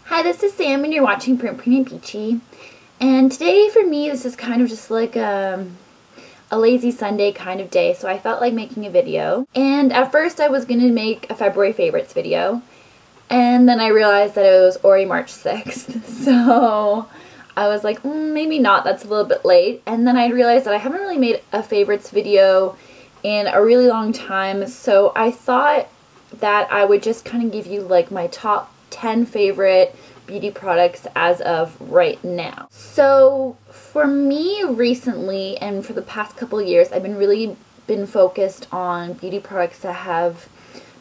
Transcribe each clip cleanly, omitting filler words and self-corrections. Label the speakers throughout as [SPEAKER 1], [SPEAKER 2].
[SPEAKER 1] Hi, this is Sam and you're watching Pretty Peachy. And today for me this is kind of just like a lazy Sunday kind of day, so I felt like making a video. And at first I was going to make a February favorites video, and then I realized that it was already March 6th, so I was like, maybe not, that's a little bit late. And then I realized that I haven't really made a favorites video in a really long time, so I thought that I would just kind of give you like my top 10 favorite beauty products as of right now. So for me recently and for the past couple of years, I've been focused on beauty products that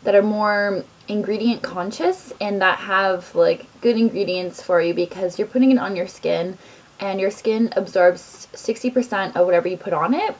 [SPEAKER 1] are more ingredient conscious and that have like good ingredients for you, because you're putting it on your skin and your skin absorbs 60% of whatever you put on it.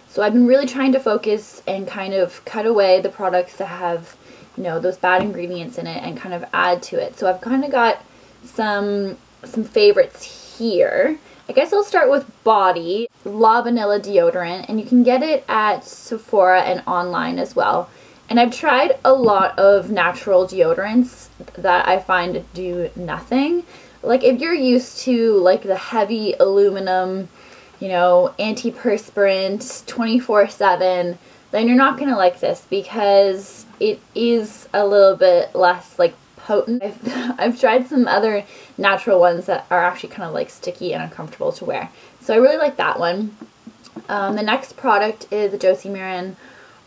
[SPEAKER 1] So I've been really trying to focus and kind of cut away the products that have, you know, those bad ingredients in it and kind of add to it. So I've kind of got some favorites here. I guess I'll start with body, LaVanilla deodorant, and you can get it at Sephora and online as well. And I've tried a lot of natural deodorants that I find do nothing. Like if you're used to like the heavy aluminum, you know, antiperspirant 24/7, then you're not gonna like this because it is a little bit less like potent. I've tried some other natural ones that are actually kind of like sticky and uncomfortable to wear. So I really like that one. The next product is the Josie Maran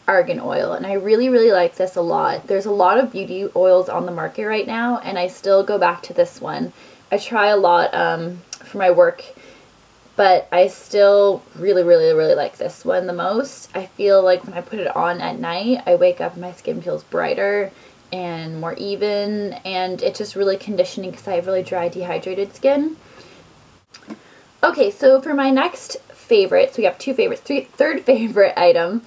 [SPEAKER 1] Argan oil, and I really like this a lot. There's a lot of beauty oils on the market right now, and I still go back to this one. I try a lot for my work, but I still really like this one the most. I feel like when I put it on at night, I wake up and my skin feels brighter and more even, and it's just really conditioning because I have really dry, dehydrated skin. Okay, so for my next favorite, so we have two favorites. Third favorite item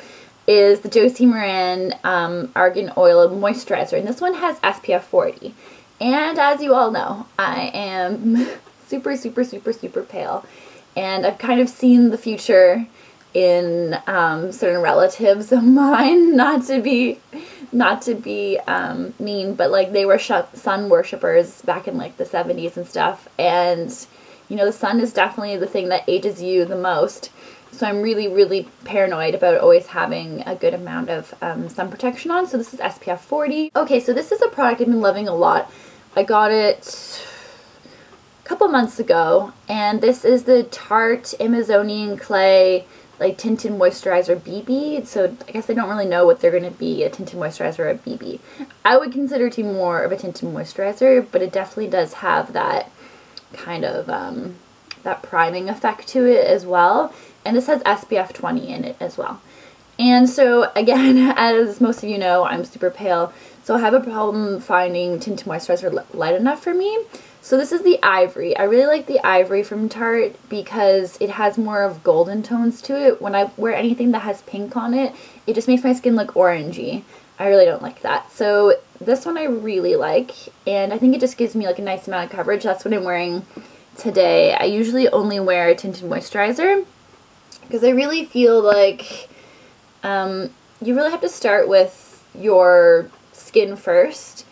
[SPEAKER 1] is the Josie Maran Argan Oil Moisturizer, and this one has SPF 40. And as you all know, I am super pale, and I've kind of seen the future in certain relatives of mine, not to be mean, but like they were sun worshippers back in like the 70s and stuff, and you know, the sun is definitely the thing that ages you the most. So I'm really paranoid about always having a good amount of sun protection on. So this is SPF 40. Okay, so this is a product I've been loving a lot. I got it a couple months ago, and this is the Tarte Amazonian Clay like tinted moisturizer BB. So I guess I don't really know what they're going to be, a tinted moisturizer or a BB. I would consider it to be more of a tinted moisturizer, but it definitely does have that kind of that priming effect to it as well. And this has SPF 20 in it as well. And so again, as most of you know, I'm super pale, so I have a problem finding tinted moisturizer light enough for me. So this is the Ivory. I really like the Ivory from Tarte because it has more of golden tones to it. When I wear anything that has pink on it, it just makes my skin look orangey. I really don't like that. So this one I really like, and I think it just gives me like a nice amount of coverage. That's what I'm wearing today. I usually only wear a tinted moisturizer because I really feel like you really have to start with your skin first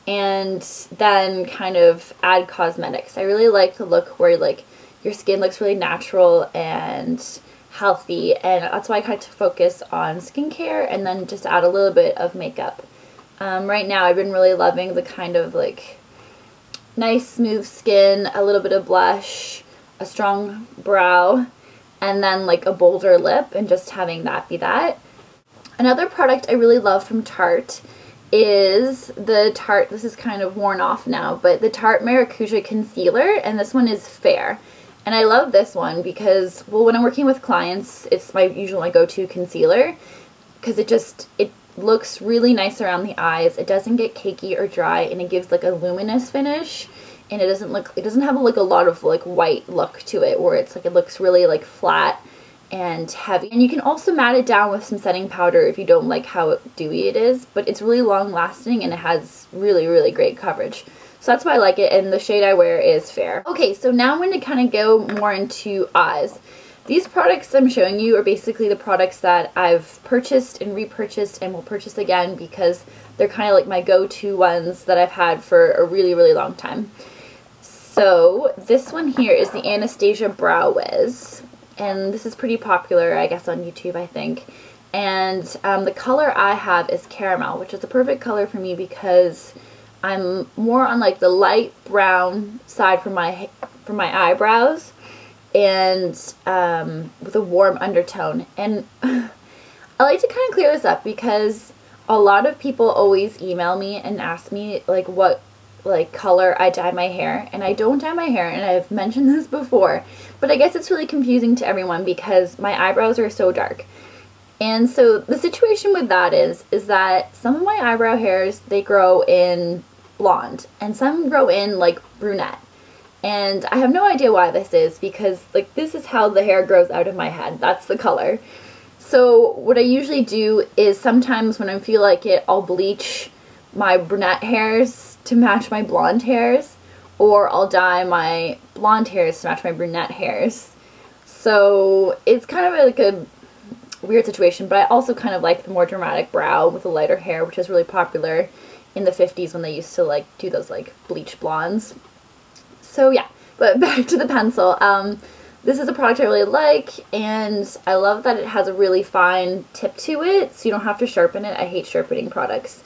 [SPEAKER 1] and then kind of add cosmetics. I really like the look where like your skin looks really natural and healthy, and that's why I kind of focus on skincare and then just add a little bit of makeup. Right now I've been really loving the kind of like nice smooth skin, a little bit of blush, a strong brow, and then like a bolder lip, and just having that be that. Another product I really love from Tarte is the Tarte, this is kind of worn off now, but the Tarte Maracuja concealer, and this one is fair. And I love this one because, well, when I'm working with clients, it's my go-to concealer because it looks really nice around the eyes. It doesn't get cakey or dry, and it gives like a luminous finish, and it doesn't have like a lot of like white look to it where it's like it looks really like flat and heavy. And you can also matte it down with some setting powder if you don't like how dewy it is, but it's really long lasting and it has really great coverage. So that's why I like it, and the shade I wear is fair. Okay, so now I'm going to kind of go more into eyes. These products I'm showing you are basically the products that I've purchased and repurchased and will purchase again because they're kind of like my go-to ones that I've had for a really long time. So this one here is the Anastasia Brow Wiz, and this is pretty popular, I guess, on YouTube, I think. And the color I have is caramel, which is the perfect color for me because I'm more on like the light brown side for my eyebrows, and with a warm undertone. And I like to kind of clear this up because a lot of people always email me and ask me like what like color I dye my hair, and I don't dye my hair, and I've mentioned this before, but I guess it's really confusing to everyone because my eyebrows are so dark. And so the situation with that is that some of my eyebrow hairs, they grow in blonde and some grow in like brunette. And I have no idea why this is because like this is how the hair grows out of my head. That's the color. So what I usually do is sometimes when I feel like it, I'll bleach my brunette hairs to match my blonde hairs, or I'll dye my blonde hairs to match my brunette hairs. So it's kind of like a weird situation, but I also kind of like the more dramatic brow with the lighter hair, which is really popular in the 50s when they used to like do those like bleach blondes. So yeah, but back to the pencil. This is a product I really like, and I love that it has a really fine tip to it, so you don't have to sharpen it. I hate sharpening products.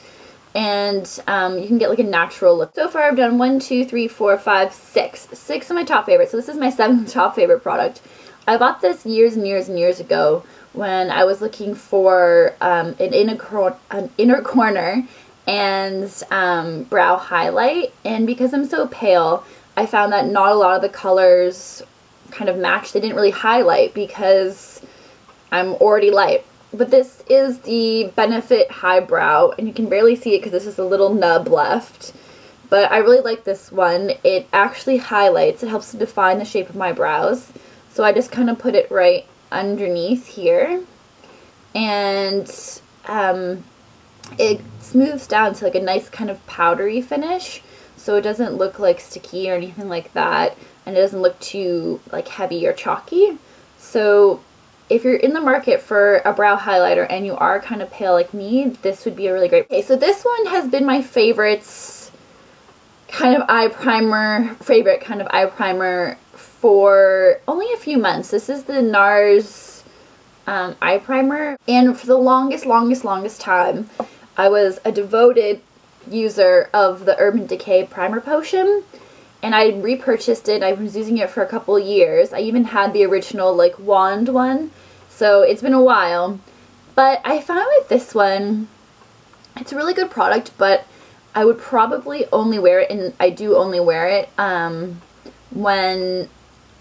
[SPEAKER 1] And you can get like a natural look. So far I've done 1, 2, 3, 4, 5, 6. 6 of my top favorites. So this is my 7th top favorite product. I bought this years and years and years ago when I was looking for an inner corner and brow highlight. And because I'm so pale, I found that not a lot of the colors kind of match. They didn't really highlight because I'm already light. But this is the Benefit Highbrow, and you can barely see it because this is a little nub left. But I really like this one. It actually highlights. It helps to define the shape of my brows. So I just kind of put it right underneath here. And it smooths down to like a nice kind of powdery finish. So it doesn't look like sticky or anything like that. And it doesn't look too like heavy or chalky. So if you're in the market for a brow highlighter and you are kind of pale like me, this would be a really great. Okay, so this one has been my favorite kind of eye primer for only a few months. This is the Nars eye primer, and for the longest time, I was a devoted user of the Urban Decay primer potion. And I repurchased it. I was using it for a couple years. I even had the original like wand one. So it's been a while. But I found with this one, it's a really good product, but I would probably only wear it, and I do only wear it when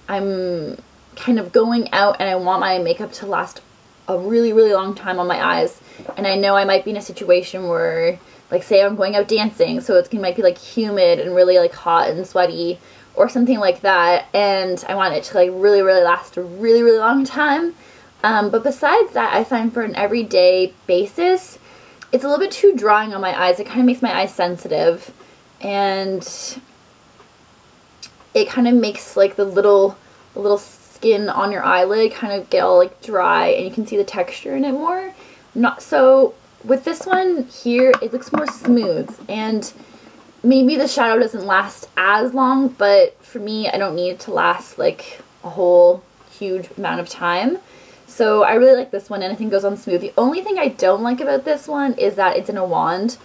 [SPEAKER 1] I'm kind of going out and I want my makeup to last a really long time on my eyes. And I know I might be in a situation where, like, say I'm going out dancing, so it might be like humid and really like hot and sweaty or something like that, and I want it to like really last a really long time. But besides that, I find for an everyday basis, it's a little bit too drying on my eyes. It kind of makes my eyes sensitive, and it kind of makes like the little skin on your eyelid kind of get all like dry, and you can see the texture in it more. Not so. With this one here, it looks more smooth, and maybe the shadow doesn't last as long, but for me, I don't need it to last like a whole huge amount of time. So I really like this one, and I think it goes on smooth. The only thing I don't like about this one is that it's in a wand.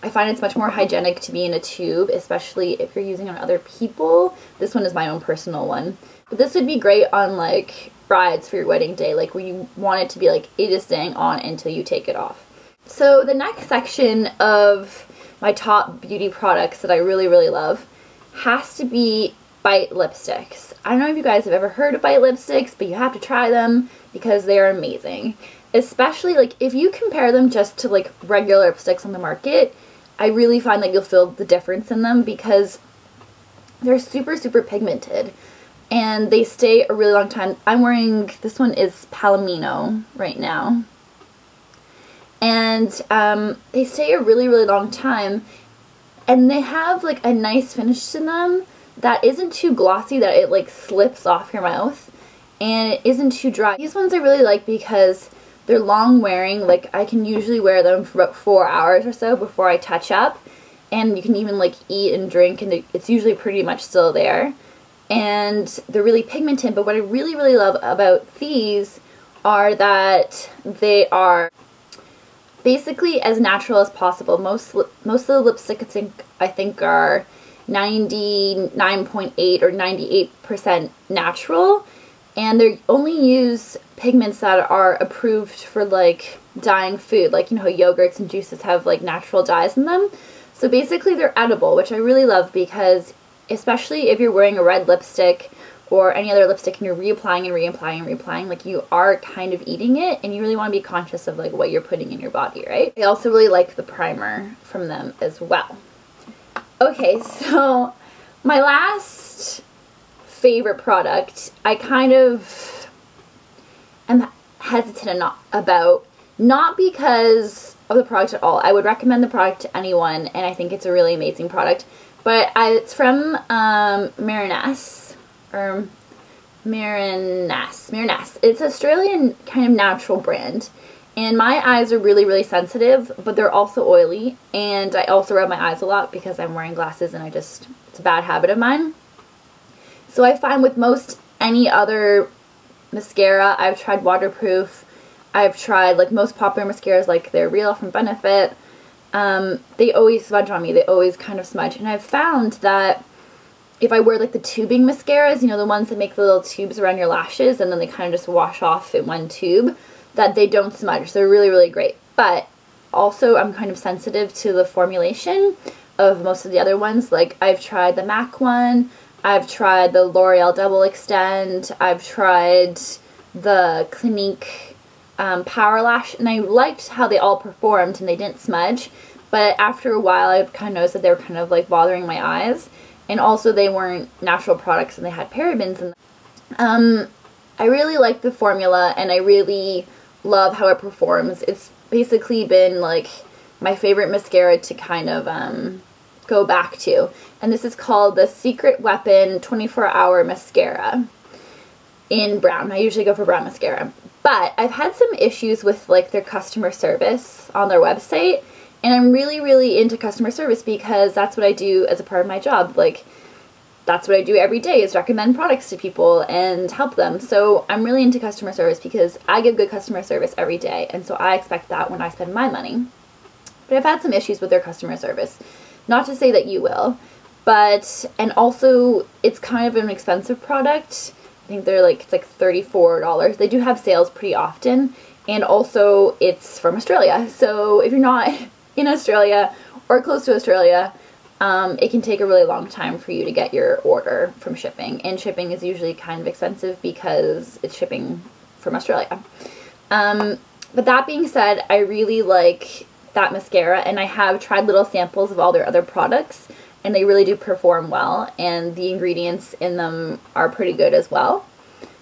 [SPEAKER 1] I find it's much more hygienic to be in a tube, especially if you're using it on other people. This one is my own personal one. But this would be great on like brides for your wedding day, like where you want it to be like, it is staying on until you take it off. So the next section of my top beauty products that I really love has to be Bite lipsticks. I don't know if you guys have ever heard of Bite lipsticks, but you have to try them because they're amazing. Especially like if you compare them just to like regular lipsticks on the market, I really find that you'll feel the difference in them because they're super pigmented and they stay a really long time. I'm wearing, this one is Palamino right now. And they stay a really long time, and they have like a nice finish to them that isn't too glossy that it like slips off your mouth, and it isn't too dry. These ones I really like because they're long wearing. Like I can usually wear them for about 4 hours or so before I touch up, and you can even like eat and drink, and it's usually pretty much still there. and they're really pigmented, but what I really, really love about these are that they are basically as natural as possible. Most of the lipsticks I think are 99.8 or 98% natural, and they only use pigments that are approved for like dyeing food, like, you know, yogurts and juices have like natural dyes in them. So basically they're edible, which I really love, because especially if you're wearing a red lipstick or any other lipstick and you're reapplying and reapplying and reapplying, like, you are kind of eating it, and you really want to be conscious of like what you're putting in your body, right? I also really like the primer from them as well. Okay, so my last favorite product, I kind of am hesitant about, not because of the product at all. I would recommend the product to anyone, and I think it's a really amazing product. But it's from Mirenesse, or Mirenesse. It's an Australian kind of natural brand. And my eyes are really, really sensitive, but they're also oily. And I also rub my eyes a lot because I'm wearing glasses, and it's a bad habit of mine. So I find with most any other mascara, I've tried waterproof. I've tried like most popular mascaras, like they're Real from Benefit. They always smudge on me. They always kind of smudge. And I've found that if I wear like the tubing mascaras, you know, the ones that make the little tubes around your lashes and then they kind of just wash off in one tube, that they don't smudge. They're really, really great. But also I'm kind of sensitive to the formulation of most of the other ones. Like, I've tried the MAC one. I've tried the L'Oreal Double Extend. I've tried the Clinique Power Lash, and I liked how they all performed and they didn't smudge. But after a while, I kind of noticed that they were kind of like bothering my eyes. And also they weren't natural products and they had parabens in them. I really like the formula, and I really love how it performs. It's basically been like my favorite mascara to kind of go back to. And this is called the Secret Weapon 24-Hour Mascara in brown. I usually go for brown mascara. But I've had some issues with like their customer service on their website. And I'm really, really into customer service because that's what I do as a part of my job. Like, that's what I do every day, is recommend products to people and help them. So I'm really into customer service because I give good customer service every day. And so I expect that when I spend my money. But I've had some issues with their customer service. Not to say that you will. But, and also, it's kind of an expensive product. I think they're like, it's like $34. They do have sales pretty often. And also, it's from Australia. So if you're not in Australia or close to Australia, it can take a really long time for you to get your order from shipping. And shipping is usually kind of expensive because it's shipping from Australia. But that being said, I really like that mascara, and I have tried little samples of all their other products, and they really do perform well, and the ingredients in them are pretty good as well.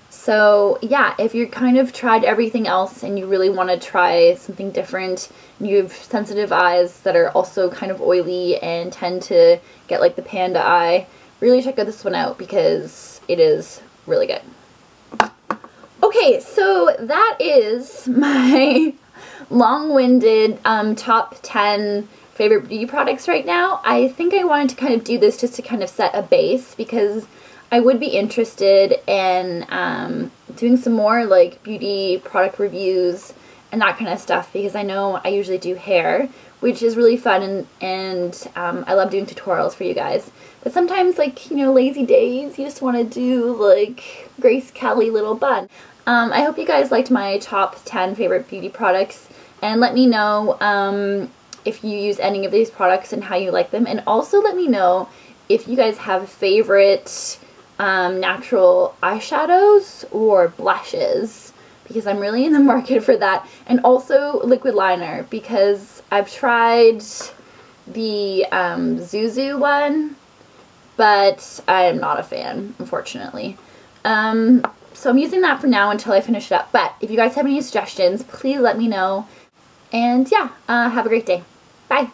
[SPEAKER 1] So yeah, if you're kind of tried everything else and you really want to try something different, and you have sensitive eyes that are also kind of oily and tend to get like the panda eye, really check this one out because it is really good. Okay, so that is my long-winded top 10 favorite beauty products right now. I think I wanted to kind of do this just to kind of set a base, because I would be interested in doing some more like beauty product reviews and that kind of stuff, because I know I usually do hair, which is really fun, and I love doing tutorials for you guys. But sometimes, like, you know, lazy days, you just want to do like Grace Kelly little bun. I hope you guys liked my top 10 favorite beauty products, and let me know if you use any of these products and how you like them, and also let me know if you guys have favorite natural eyeshadows or blushes, because I'm really in the market for that, and also liquid liner, because I've tried the Zuzu one, but I am not a fan, unfortunately. So I'm using that for now until I finish it up. But if you guys have any suggestions, please let me know. And yeah, have a great day. Bye.